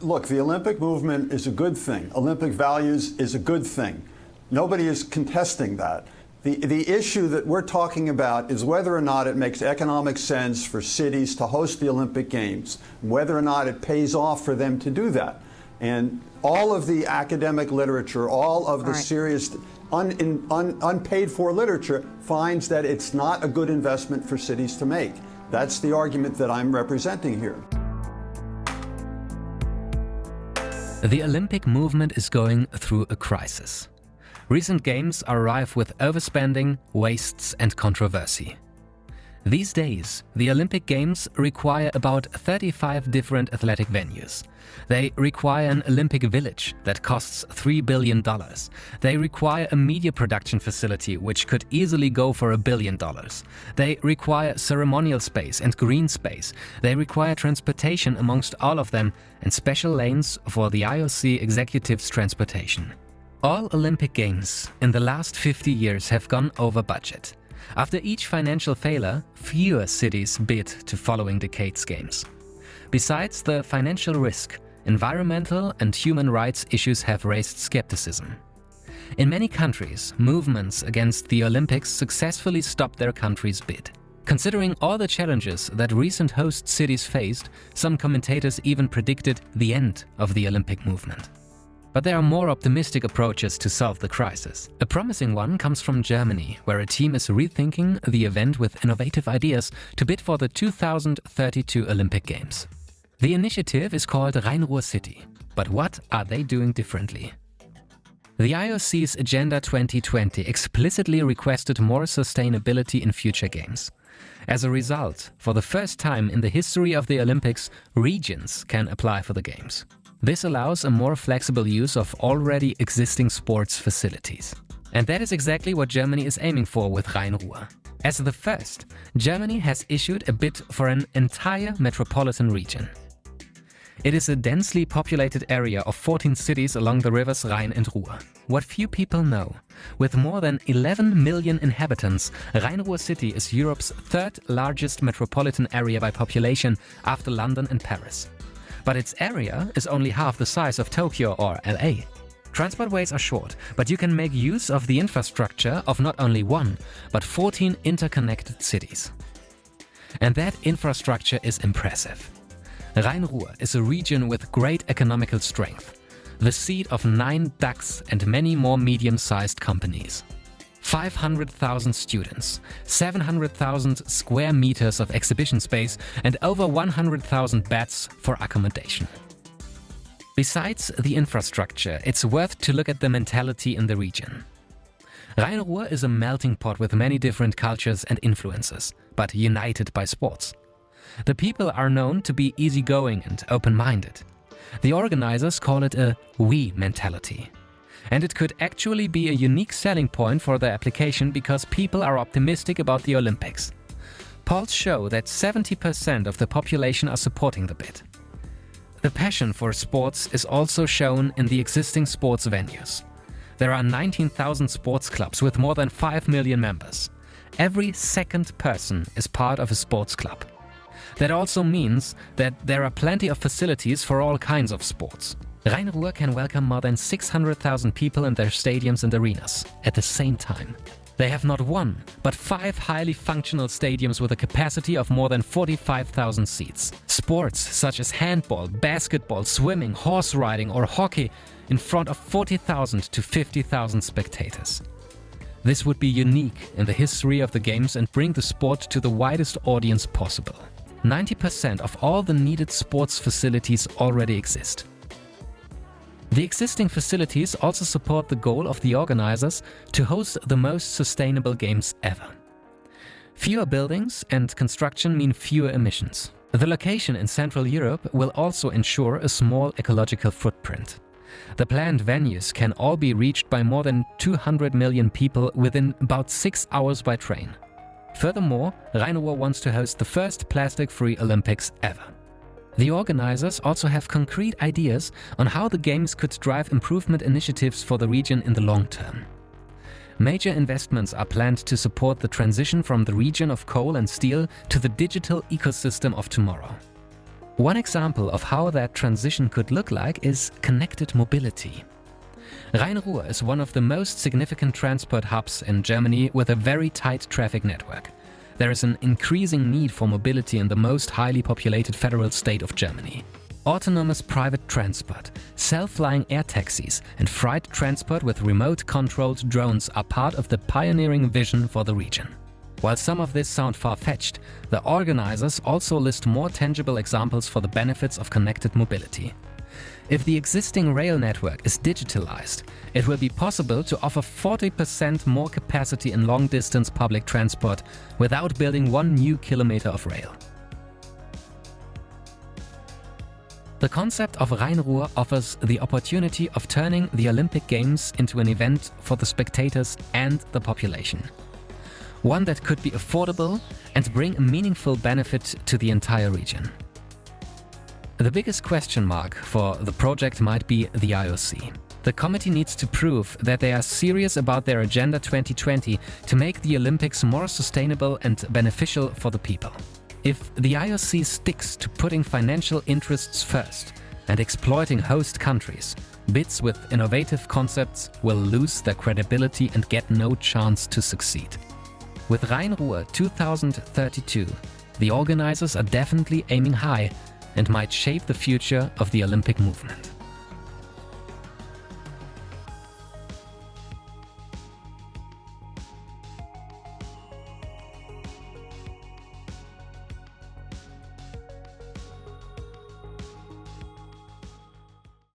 Look, the Olympic movement is a good thing. Olympic values is a good thing. Nobody is contesting that. The issue that we're talking about is whether or not it makes economic sense for cities to host the Olympic Games, whether or not it pays off for them to do that. And all of the academic literature, all of the serious unpaid for literature finds that it's not a good investment for cities to make. That's the argument that I'm representing here. The Olympic movement is going through a crisis. Recent games are rife with overspending, wastes and controversy. These days, the Olympic Games require about 35 different athletic venues. They require an Olympic village that costs $3 billion. They require a media production facility which could easily go for $1 billion. They require ceremonial space and green space. They require transportation amongst all of them and special lanes for the IOC executives' transportation. All Olympic Games in the last 50 years have gone over budget. After each financial failure, fewer cities bid to following decade's games. Besides the financial risk, environmental and human rights issues have raised skepticism. In many countries, movements against the Olympics successfully stopped their country's bid. Considering all the challenges that recent host cities faced, some commentators even predicted the end of the Olympic movement. But there are more optimistic approaches to solve the crisis. A promising one comes from Germany, where a team is rethinking the event with innovative ideas to bid for the 2032 Olympic Games. The initiative is called Rhein Ruhr City. But what are they doing differently? The IOC's Agenda 2020 explicitly requested more sustainability in future games. As a result, for the first time in the history of the Olympics, regions can apply for the games. This allows a more flexible use of already existing sports facilities. And that is exactly what Germany is aiming for with Rhein Ruhr. As the first, Germany has issued a bid for an entire metropolitan region. It is a densely populated area of 14 cities along the rivers Rhine and Ruhr. What few people know, with more than 11 million inhabitants, Rhein Ruhr City is Europe's third largest metropolitan area by population after London and Paris. But its area is only half the size of Tokyo or LA. Transportways are short, but you can make use of the infrastructure of not only one, but 14 interconnected cities. And that infrastructure is impressive. Rhein Ruhr is a region with great economical strength, the seat of 9 DAX and many more medium-sized companies. 500,000 students, 700,000 square meters of exhibition space and over 100,000 beds for accommodation. Besides the infrastructure, it's worth to look at the mentality in the region. Rhein Ruhr is a melting pot with many different cultures and influences, but united by sports. The people are known to be easygoing and open-minded. The organizers call it a "we" mentality. And it could actually be a unique selling point for the application because people are optimistic about the Olympics. Polls show that 70% of the population are supporting the bid. The passion for sports is also shown in the existing sports venues. There are 19,000 sports clubs with more than 5 million members. Every second person is part of a sports club. That also means that there are plenty of facilities for all kinds of sports. Rhein Ruhr can welcome more than 600,000 people in their stadiums and arenas at the same time. They have not one, but 5 highly functional stadiums with a capacity of more than 45,000 seats. Sports such as handball, basketball, swimming, horse riding or hockey in front of 40,000 to 50,000 spectators. This would be unique in the history of the Games and bring the sport to the widest audience possible. 90% of all the needed sports facilities already exist. The existing facilities also support the goal of the organizers to host the most sustainable games ever. Fewer buildings and construction mean fewer emissions. The location in Central Europe will also ensure a small ecological footprint. The planned venues can all be reached by more than 200 million people within about 6 hours by train. Furthermore, Rhein Ruhr wants to host the first plastic-free Olympics ever. The organizers also have concrete ideas on how the Games could drive improvement initiatives for the region in the long term. Major investments are planned to support the transition from the region of coal and steel to the digital ecosystem of tomorrow. One example of how that transition could look like is connected mobility. Rhein Ruhr is one of the most significant transport hubs in Germany with a very tight traffic network. There is an increasing need for mobility in the most highly populated federal state of Germany. Autonomous private transport, self-flying air taxis, and freight transport with remote-controlled drones are part of the pioneering vision for the region. While some of this sound far-fetched, the organizers also list more tangible examples for the benefits of connected mobility. If the existing rail network is digitalized, it will be possible to offer 40% more capacity in long-distance public transport without building one new kilometer of rail. The concept of Rhein Ruhr offers the opportunity of turning the Olympic Games into an event for the spectators and the population. One that could be affordable and bring a meaningful benefit to the entire region. The biggest question mark for the project might be the IOC. The committee needs to prove that they are serious about their Agenda 2020 to make the Olympics more sustainable and beneficial for the people. If the IOC sticks to putting financial interests first and exploiting host countries, bids with innovative concepts will lose their credibility and get no chance to succeed. With Rhein Ruhr 2032, the organizers are definitely aiming high and might shape the future of the Olympic movement.